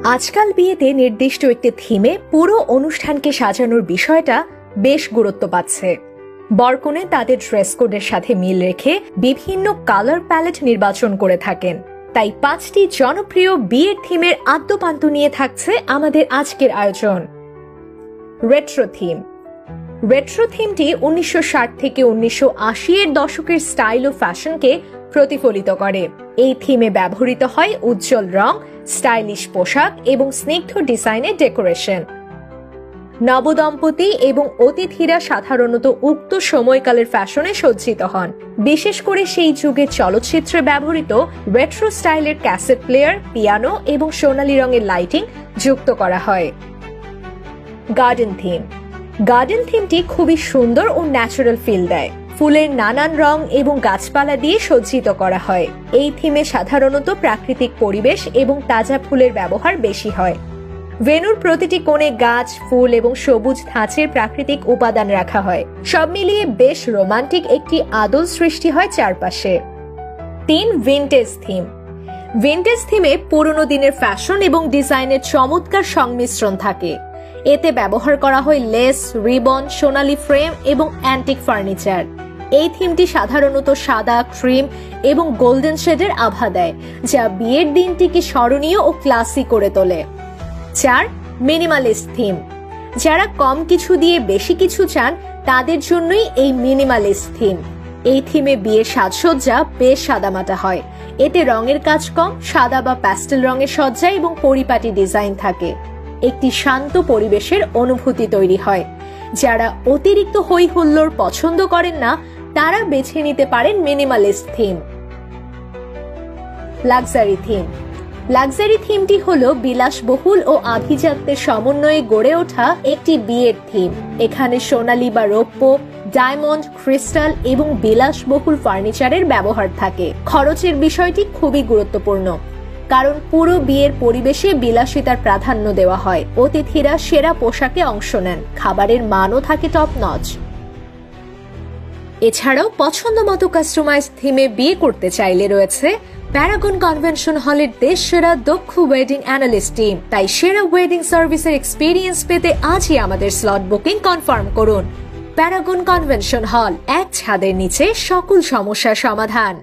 আজকাল বিয়েতে নির্দিষ্ট একটি থিমে পুরো অনুষ্ঠানকে সাজানোর বিষয়টা বেশ গুরুত্ব পাচ্ছে। বরকনে তাদের ড্রেস কোডের সাথে মিল রেখে বিভিন্ন কালার প্যালেট নির্বাচন করে থাকেন। তাই 5টি জনপ্রিয় বিয়ের থিমের আদ্যপান্ত নিয়ে থাকছে আমাদের আজকের আয়োজন। Retro theme. রেট্রো থিমটি 1960 থেকে 1980 এর দশকের স্টাইল ও ফ্যাশনকে প্রতিফলিত করে। এই থিমে ব্যবহৃত হয় উজ্জ্বল রং, স্টাইলিশ পোশাক এবং স্নিগ্ধ ডিজাইনের ডেকোরেশন। নবদম্পতি এবং অতিথিরা সাধারণত উক্ত সময়কালের ফ্যাশনে সজ্জিত হন। বিশেষ করে সেই যুগের চলচ্চিত্রে ব্যবহৃত রেট্রো স্টাইলের ক্যাসেট প্লেয়ার, পিয়ানো এবং সোনালী রঙের লাইটিং যুক্ত করা হয়। Garden theme. গার্ডেন থিমটি খুবই সুন্দর ও ন্যাচারাল ফিল দেয়। ফুলের নানান রং এবং গাছপালা দিয়ে সজ্জিত করা হয়। এই থিমে সাধারণত প্রাকৃতিক পরিবেশ এবং তাজা ফুলের ব্যবহার বেশি হয়। ভেন্যুর প্রতিটি কোণে গাছ, ফুল এবং সবুজ ধাঁচের প্রাকৃতিক উপাদান রাখা হয়। সব মিলিয়ে বেশ রোমান্টিক একটি আদল সৃষ্টি হয় চারপাশে। 3. Vintage theme. ভিনটেজ থিমে পুরনো দিনের ফ্যাশন এবং ডিজাইনের চমৎকার সংমিশ্রণ থাকে। এতে ব্যবহার করা হয় লেস, রিবন, সোনালী ফ্রেম এবং অ্যান্টিক ফার্নিচার। এই থিমটি সাধারণত সাদা, ক্রিম এবং গোল্ডেন শেডের আভা দেয়, যা বিয়ের দিনটিকে স্মরণীয় ও ক্লাসি করে তোলে। 4. Minimalist theme. যারা কম কিছু দিয়ে বেশি কিছু চান তাদের জন্যই এই মিনিমালিস্ট থিম। এই থিমে বিয়ের সাজসজ্জা বেশ সাদামাটা হয়। এতে রঙের কাজ কম, সাদা বা প্যাস্টেল রঙের সজ্জা এবং পরিপাটি ডিজাইন থাকে। একটি শান্ত পরিবেশের অনুভূতি তৈরি হয়। যারা অতিরিক্ত হই হুল্লোড় পছন্দ করেন না তারা বেছে নিতে পারেন minimalist theme. Luxury theme. Luxury থিমটি হলো বিলাসবহুল ও আভিজাত্যের সমন্বয়ে গড়ে ওঠা একটি বিয়ের থিম। এখানে সোনালী বা রৌপ্য, ডায়মন্ড, ক্রিস্টাল এবং বিলাসবহুল ফার্নিচারের ব্যবহার থাকে। খরচের বিষয়টি খুবই গুরুত্বপূর্ণ, কারণ পুরো বিয়ের পরিবেশে বিলাসিতার প্রাধান্য দেওয়া হয়। অতিথিরা সেরা পোশাকে অংশ নেন, খাবারের মানও থাকে টপ নচ। এছাড়াও পছন্দ মতো কাস্টমাইজ থিমে বিয়ে করতে চাইলে রয়েছে প্যারাগন কনভেনশন হলের দেশ সেরা দক্ষ ওয়েডিং অ্যানালিস্ট টিম। তাই সেরা ওয়েডিং সার্ভিসের এক্সপিরিয়েন্স পেতে আজই আমাদের স্লট বুকিং কনফার্ম করুন। প্যারাগন কনভেনশন হল, এক ছাদের নিচে সকল সমস্যার সমাধান।